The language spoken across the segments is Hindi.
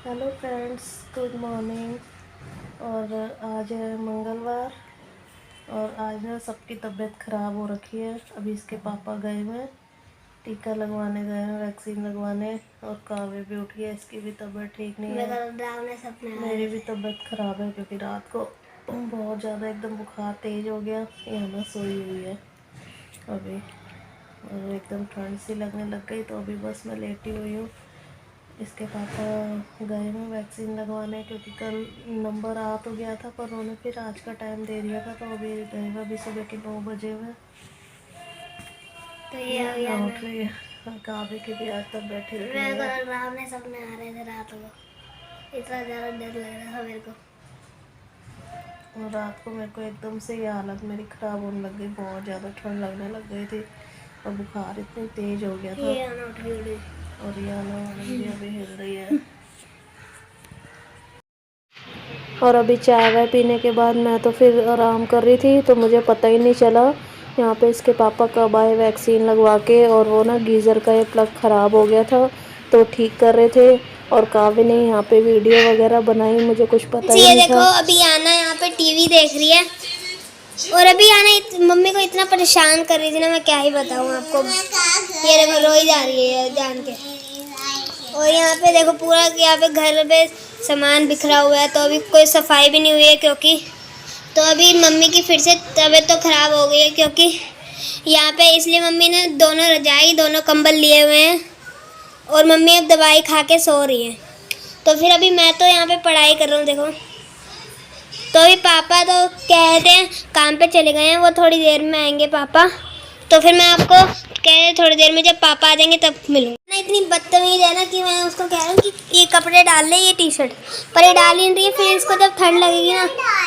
Hello friends, good morning. और आज है मंगलवार और आज ना सबकी तबीयत ख़राब हो रखी है। अभी इसके पापा गए हुए हैं, टीका लगवाने गए हैं, वैक्सीन लगवाने। और काव्य भी उठ गया, इसकी भी तबीयत ठीक नहीं है। मेरी भी तबीयत ख़राब है क्योंकि रात को बहुत ज़्यादा एकदम बुखार तेज़ हो गया। यहाँ ना सोई हुई है अभी और एकदम ठंड सी लगने लग गई, तो अभी बस मैं लेटी हुई हूँ। इसके पापा गए हैं वैक्सीन लगवाने क्योंकि कल नंबर आ तो गया था, पर उन्होंने फिर आज का टाइम दे दिया था, तो अभी गए हुए अभी सुबह के 9 बजे हुए। तो ये उठ रही है। काव्य की भी आज तक बैठी हुई है। सपने आ रहे थे रात को, इतना ज़्यादा डर लग रहा था मेरे को। और रात को मेरे को एकदम से ये हालत मेरी ख़राब होने लग गई, बहुत ज़्यादा ठंड लगने लग गई थी और बुखार इतनी तेज़ हो गया था। और ये भी अभी हिल रही है। और अभी चाय वाय पीने के बाद मैं तो फिर आराम कर रही थी, तो मुझे पता ही नहीं चला यहाँ पे इसके पापा कब आए वैक्सीन लगवा के। और वो ना गीज़र का ये प्लग ख़राब हो गया था तो ठीक कर रहे थे। और काव्य ने यहाँ पे वीडियो वगैरह बनाई, मुझे कुछ पता ही नहीं था। देखो अभी आना यहाँ पे टीवी देख रही है और अभी आना मम्मी को इतना परेशान कर रही थी ना, मैं क्या ही बताऊँ आपको। ये देखो रोई जा रही है जान के। और यहाँ पे देखो पूरा यहाँ पे घर पे सामान बिखरा हुआ है, तो अभी कोई सफाई भी नहीं हुई है क्योंकि तो अभी मम्मी की फिर से तबीयत तो ख़राब हो गई है क्योंकि यहाँ पे इसलिए मम्मी ने दोनों रजाई दोनों कंबल लिए हुए हैं और मम्मी अब दवाई खा के सो रही है। तो फिर अभी मैं तो यहाँ पे पढ़ाई कर रहा हूँ देखो। तो अभी पापा तो कहते हैं काम पे चले गए हैं, वो थोड़ी देर में आएंगे पापा। तो फिर मैं आपको कह रही थोड़ी देर में जब पापा आ जाएंगे तब मिलूंगी ना। इतनी बदतमीज है ना कि मैं उसको कह रहा हूँ कि ये कपड़े डाल ले, ये टी शर्ट, पर ये डाल ही नहीं रही है। फिर इसको जब ठंड लगेगी ना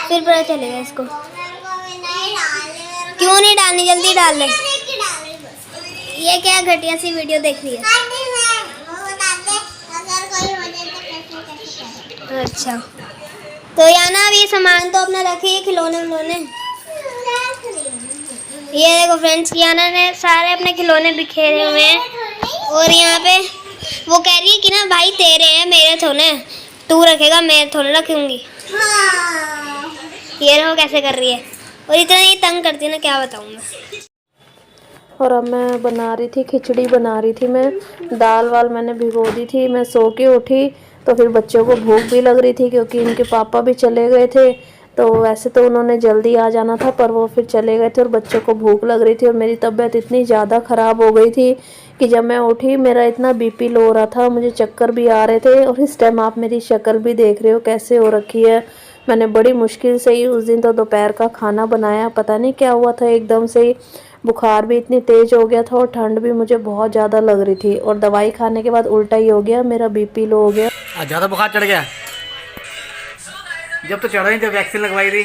फिर पता चलेगा इसको। क्यों नहीं डालनी, जल्दी डाल ले। ये क्या घटिया सी वीडियो देख रही है। अच्छा तो यहाँ ना अब ये सामान तो अपना रखे, खिलौने विलौने। ये देखो फ्रेंड्स, याना ने सारे अपने खिलौने बिखेरे हुए हैं और यहाँ पे वो कह रही है कि ना भाई तेरे हैं मेरे थोड़े, तू रखेगा मैं थोड़े रखूंगी। ये देखो कैसे कर रही है और इतना ही तंग करती है ना, क्या बताऊँ मैं। और अब मैं बना रही थी खिचड़ी, बना रही थी मैं। दाल वाल मैंने भिगो दी थी, मैं सो के उठी तो फिर बच्चों को भूख भी लग रही थी क्योंकि इनके पापा भी चले गए थे। तो वैसे तो उन्होंने जल्दी आ जाना था पर वो फिर चले गए थे और बच्चों को भूख लग रही थी। और मेरी तबीयत इतनी ज़्यादा ख़राब हो गई थी कि जब मैं उठी मेरा इतना बीपी लो हो रहा था, मुझे चक्कर भी आ रहे थे। और इस टाइम आप मेरी शक्ल भी देख रहे हो कैसे हो रखी है। मैंने बड़ी मुश्किल से ही उस दिन तो दोपहर का खाना बनाया, पता नहीं क्या हुआ था, एकदम से ही बुखार भी इतनी तेज़ हो गया था और ठंड भी मुझे बहुत ज़्यादा लग रही थी। और दवाई खाने के बाद उल्टा ही हो गया, मेरा बीपी लो हो गया। ज़्यादा बुखार चढ़ गया? जब तो चढ़ा नहीं, जब वैक्सीन लगवाई थी।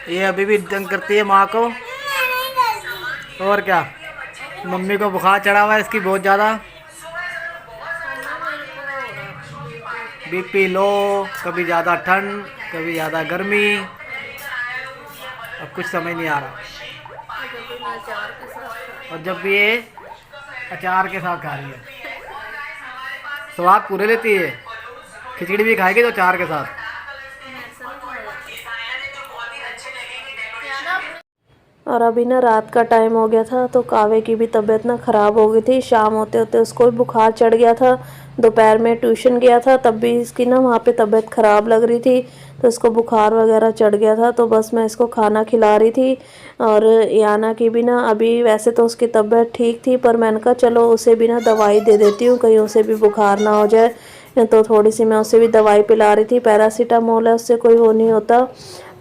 ये अभी भी तंग करती है माँ को। और क्या, मम्मी को बुखार चढ़ा हुआ है इसकी बहुत ज़्यादा, बीपी लो, कभी ज़्यादा ठंड कभी ज़्यादा गर्मी, अब कुछ समझ नहीं आ रहा। और जब भी ये अचार के साथ खा रही है, स्वाद पूरे लेती है। खिचड़ी भी खाएगी तो अचार के साथ। और अभी ना रात का टाइम हो गया था तो काव्य की भी तबीयत ना ख़राब हो गई थी। शाम होते होते उसको भी बुखार चढ़ गया था। दोपहर में ट्यूशन गया था तब भी इसकी ना वहाँ पे तबीयत ख़राब लग रही थी, तो इसको बुखार वगैरह चढ़ गया था। तो बस मैं इसको खाना खिला रही थी। और याना की भी ना अभी वैसे तो उसकी तबीयत ठीक थी, पर मैंने कहा चलो उसे भी ना दवाई दे देती हूँ, कहीं उसे भी बुखार ना हो जाए। तो थोड़ी सी मैं उसे भी दवाई पिला रही थी, पैरासीटामोल है, उससे कोई वो नहीं होता।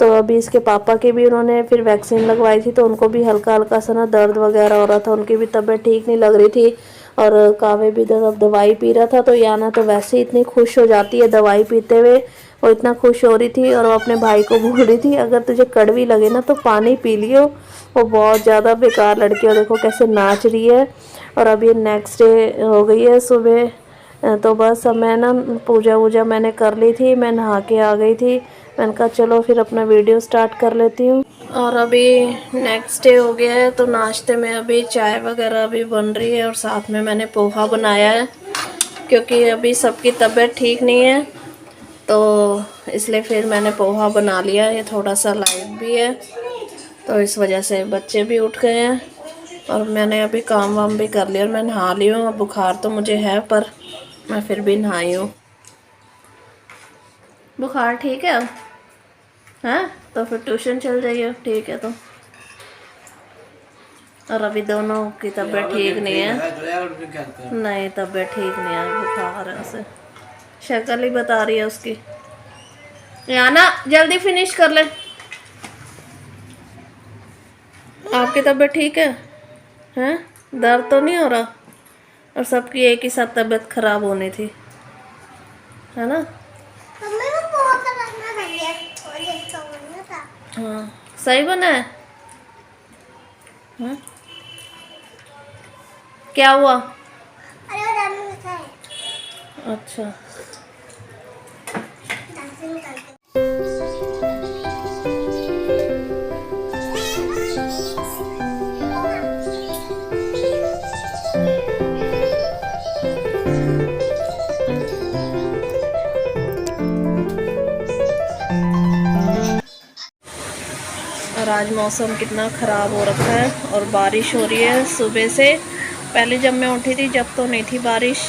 तो अभी इसके पापा की भी उन्होंने फिर वैक्सीन लगवाई थी, तो उनको भी हल्का हल्का सा ना दर्द वगैरह हो रहा था, उनकी भी तबीयत ठीक नहीं लग रही थी। और काव्य भी दवाई पी रहा था। तो याना तो वैसे ही इतनी खुश हो जाती है दवाई पीते हुए, वो इतना खुश हो रही थी। और वो अपने भाई को बोल रही थी अगर तुझे कड़वी लगे ना तो पानी पी लियो। वो बहुत ज़्यादा बेकार लड़की है, देखो कैसे नाच रही है। और अभी नेक्स्ट डे हो गई है सुबह, तो बस अब मैं ना पूजा वूजा मैंने कर ली थी, मैं नहा के आ गई थी। मैंने कहा चलो फिर अपना वीडियो स्टार्ट कर लेती हूँ। और अभी नेक्स्ट डे हो गया है, तो नाश्ते में अभी चाय वगैरह अभी बन रही है और साथ में मैंने पोहा बनाया है, क्योंकि अभी सबकी तबीयत ठीक नहीं है, तो इसलिए फिर मैंने पोहा बना लिया। ये थोड़ा सा लाइट भी है, तो इस वजह से बच्चे भी उठ गए हैं और मैंने अभी काम वाम भी कर लिया और मैं नहा ली हूँ। अब बुखार तो मुझे है, पर मैं फिर भी नहाई हूँ। बुखार ठीक है? हाँ, तो फिर ट्यूशन चल जाइए, ठीक है। तो और अभी दोनों की तबीयत ठीक नहीं है। नहीं, तबीयत ठीक नहीं है, बुखार है उसे, शक्ल ही बता रही है उसकी। यहाँ ना जल्दी फिनिश कर ले। आपकी तबीयत ठीक है? हैं? दर्द तो नहीं हो रहा? और सबकी एक ही साथ तबीयत खराब होनी थी, है ना? हाँ, सही बना है। हाँ? क्या हुआ? अच्छा, और आज मौसम कितना ख़राब हो रखा है और बारिश हो रही है सुबह से। पहले जब मैं उठी थी जब तो नहीं थी बारिश,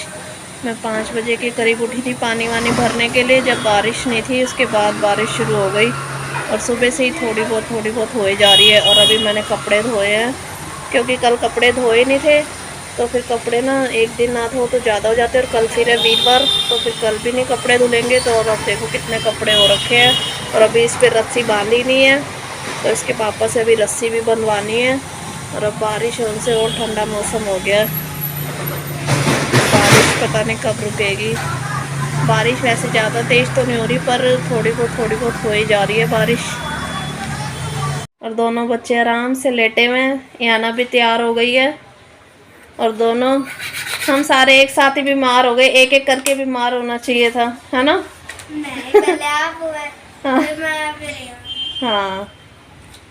मैं 5 बजे के करीब उठी थी पानी वानी भरने के लिए, जब बारिश नहीं थी। उसके बाद बारिश शुरू हो गई और सुबह से ही थोड़ी बहुत हो जा रही है। और अभी मैंने कपड़े धोए हैं, क्योंकि कल कपड़े धोए नहीं थे, तो फिर कपड़े ना एक दिन ना धो तो ज़्यादा हो जाते हैं। और कल फिर है वीरवार, तो फिर कल भी नहीं कपड़े धुलेंगे। तो अब देखो कितने कपड़े हो रखे हैं। और अभी इस पर रस्सी बांधी नहीं है, तो इसके पापा से अभी रस्सी भी बनवानी है। और अब बारिश होने से और ठंडा मौसम हो गया। बारिश पता नहीं कब रुकेगी। बारिश वैसे ज़्यादा तेज़ तो नहीं हो रही, पर थोड़ी बहुत हो ही जा रही है बारिश। और दोनों बच्चे आराम से लेटे हुए हैं। याना भी तैयार हो गई है और दोनों, हम सारे एक साथ ही बीमार हो गए। एक एक करके बीमार होना चाहिए था, है ना? नहीं, पहले आप हुए, फिर मैं, फिर हाँ,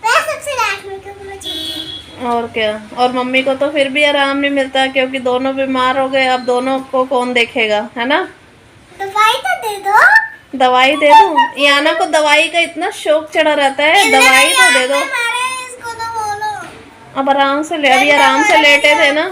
सबसे लास्ट में क्यों बोला चलती? और क्या। और मम्मी को तो फिर भी आराम नहीं मिलता, क्योंकि दोनों बीमार हो गए। अब दोनों को कौन देखेगा, है ना? दवाई तो दे दो। दवाई दे दूं? याना को दवाई का इतना शौक चढ़ा रहता है, दवाई तो दे दो। इसको तो बोलो। अब आराम से ले, अभी आराम से लेटे थे ना,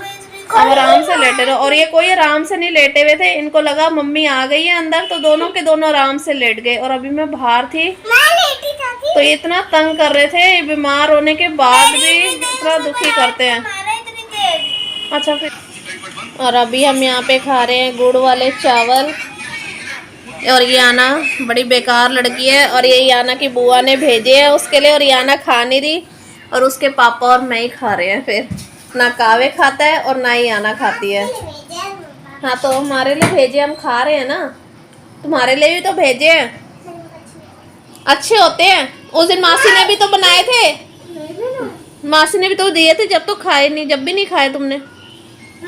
अब आराम से लेटे रहो। और ये कोई आराम से नहीं लेटे हुए थे, इनको लगा मम्मी आ गई है अंदर, तो दोनों के दोनों आराम से लेट गए। और अभी मैं बाहर थी, मैं लेटी था तो इतना तंग कर रहे थे, बीमार होने के बाद भी इतना दुखी करते हैं। अच्छा, फिर और अभी हम यहाँ पे खा रहे हैं गुड़ वाले चावल। और ये आना बड़ी बेकार लड़की है, और ये याना की बुआ ने भेजे है उसके लिए, और याना खा नहीं रही, और उसके पापा और मैं ही खा रहे हैं। फिर ना कावे खाता है और ना ही याना खाती है। हाँ, तो हमारे लिए भेजे, हम खा रहे हैं ना, तुम्हारे लिए भी तो भेजे हैं। अच्छे होते हैं। उस दिन मासी ने भी तो बनाए थे, मासी ने भी तो दिए थे, जब तो खाए नहीं, जब भी नहीं खाए तुमने।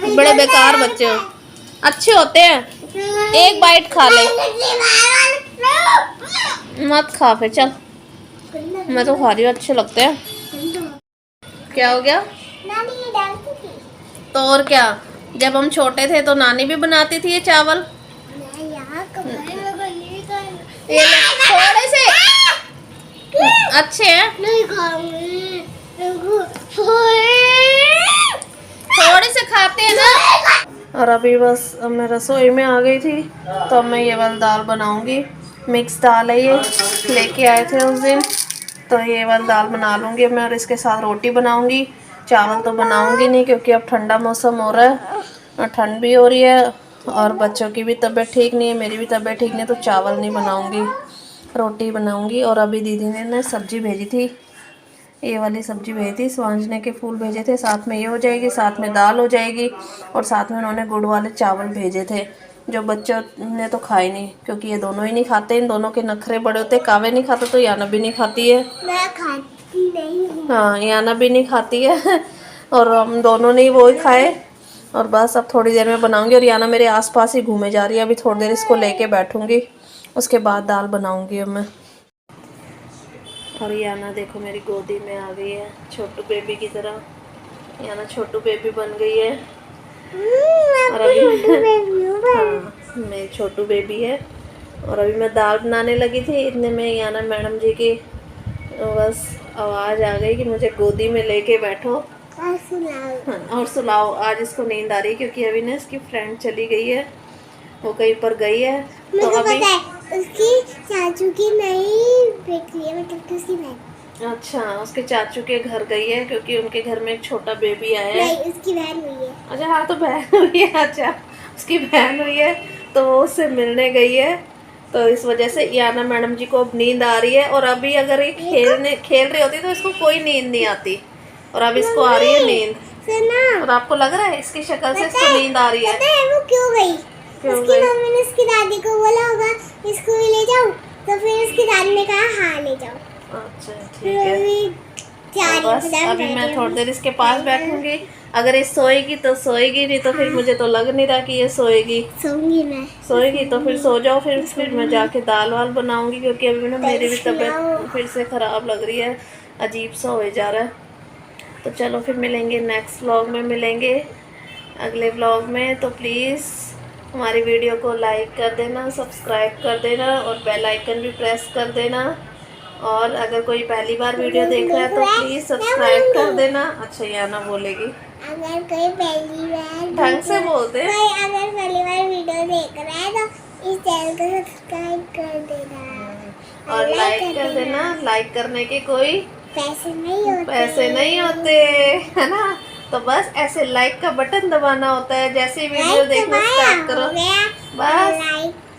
बड़े बेकार बच्चे हो। अच्छे होते हैं, एक बाइट खा ले। मत खा फिर, चल। मैं तो खा रही हूँ, अच्छे लगते हैं। क्या हो गया? नानी डालती थी। तो और क्या, जब हम छोटे थे तो नानी भी बनाती थी ये चावल। मैं यहाँ कमरे में गली कर। ये थोड़े से अच्छे हैं, नहीं खाऊंगी। थोड़े से खाते हैं ना। और अभी बस अब मैं रसोई में आ गई थी, तो अब मैं ये वाली दाल बनाऊंगी। मिक्स दाल है ये, लेके आए थे उस दिन, तो ये वाली दाल बना लूँगी मैं। और इसके साथ रोटी बनाऊंगी, चावल तो बनाऊंगी नहीं, क्योंकि अब ठंडा मौसम हो रहा है और ठंड भी हो रही है, और बच्चों की भी तबीयत ठीक नहीं है, मेरी भी तबीयत ठीक नहीं है, तो चावल नहीं बनाऊंगी, रोटी बनाऊंगी। और अभी दीदी ने ना सब्जी भेजी थी, ये वाली सब्जी भेजी थी, स्वांजने के फूल भेजे थे, साथ में ये हो जाएगी, साथ में दाल हो जाएगी, और साथ में उन्होंने गुड़ वाले चावल भेजे थे, जो बच्चों ने तो खाए नहीं, क्योंकि ये दोनों ही नहीं खाते। इन दोनों के नखरे बड़े होते, कावे नहीं खाता तो याना भी नहीं खाती है। मैं खाती नहीं हूँ। हाँ, याना भी नहीं खाती है और हम दोनों ने ही वो ही खाए। और बस अब थोड़ी देर में बनाऊंगी, और याना मेरे आसपास ही घूमे जा रही है। अभी थोड़ी देर इसको लेके बैठूंगी, उसके बाद दाल बनाऊंगी अब मैं। और याना देखो मेरी गोदी में आ गई है छोटू बेबी की तरह। याना छोटू बेबी बन गई है। और अभी हाँ मेरी छोटू बेबी है। और अभी मैं दाल बनाने लगी थी, इतने में याना मैडम जी की बस आवाज़ आ गई कि मुझे गोदी में लेके बैठो और सुलाओ। आज इसको नींद आ रही है क्योंकि अभी ना इसकी फ्रेंड चली गई है, वो कहीं पर गई है। तो अभी पता है उसकी चाचू की नई बेटी है, मतलब कि उसकी बहन। अच्छा उसके चाचू के घर गई है क्योंकि उनके घर में एक छोटा बेबी आया है। नहीं उसकी बहन हुई है। अच्छा हाँ तो बहन हुई है। अच्छा उसकी बहन हुई है तो वो उससे मिलने गई है। तो इस वजह से याना मैडम जी को अब नींद आ रही है। और अभी अगर ये खेल रही होती तो इसको कोई नींद नहीं आती, और अब इसको आ रही है नींद। सुना और आपको लग रहा है इसकी शक्ल से इसको नींद आ रही है? पता है वो क्यों गई? क्यों उसकी गई? मम्मी ने उसकी दादी को बोला होगा इसको भी ले जाओ, तो फिर उसकी दादी ने कहा हाँ ले जाओ। अच्छा ठीक फिर है। अभी तो बस अभी मैं थोड़ी देर इसके पास बैठूंगी। अगर ये सोएगी तो सोएगी, नहीं तो फिर मुझे तो लग नहीं रहा कि ये सोएगी। सोऊंगी मैं। सोएगी तो फिर सो जाओ, फिर मैं जाके दाल वाल बनाऊंगी क्योंकि अभी ना मेरी भी तबीयत फिर से ख़राब लग रही है, अजीब सा हो जा रहा है। तो चलो फिर मिलेंगे नेक्स्ट व्लॉग में, मिलेंगे अगले व्लॉग में। तो प्लीज़ हमारी वीडियो को लाइक कर देना, सब्सक्राइब कर देना और बेल आइकन भी प्रेस कर देना। और अगर कोई पहली बार वीडियो देख रहा है तो प्लीज़ सब्सक्राइब कर देना। अच्छा याना बोलेगी, अगर कोई पहली बार ढंग से बोलते हैं। कोई अगर पहली बार वीडियो देख रहा है तो इस चैनल को सब्सक्राइब कर देना और लाइक कर देना। लाइक करने के कोई पैसे नहीं होते, है ना। तो बस ऐसे लाइक का बटन दबाना होता है जैसे वीडियो देखना स्टार्ट करो, बस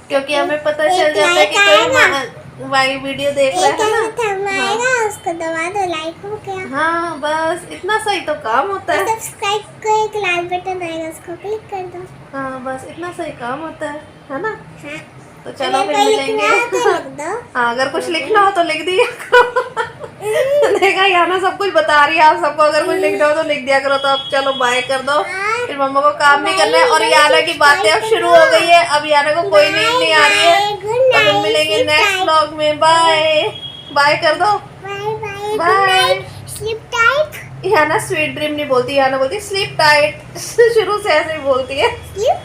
क्योंकि हमें पता चल जाता है कि कोई वाई वीडियो देख रहा है ना। हाँ। उसको दबा दो, लाइक हो गया। हाँ बस इतना सही तो काम होता है। सब्सक्राइब का एक लाल बटन आएगा, उसको क्लिक कर दो। हाँ बस इतना सही काम होता है ना। हाँ। तो चलो अगर फिर कोई लिखना हो मिलेंगे। तो लिख दो। हाँ अगर कुछ लिखना हो तो लिख दिया करो। देखा याना सब कुछ बता रही है, आप सबको अगर कुछ लिखना हो तो लिख दिया करो। तो अब चलो बाय कर दो, फिर मम्मा को काम नहीं करना है। और याना की बातें अब शुरू हो गई है, अब याना को कोई नींद नहीं आ रही है। तो फिर मिलेंगे नेक्स्ट व्लॉग में। बाय बाय कर दो। Bye bye, bye. Sleep tight. Yana sweet dream नहीं बोलती, याना बोलती स्लीप टाइट। शुरू से ऐसे ही बोलती है। स्लीप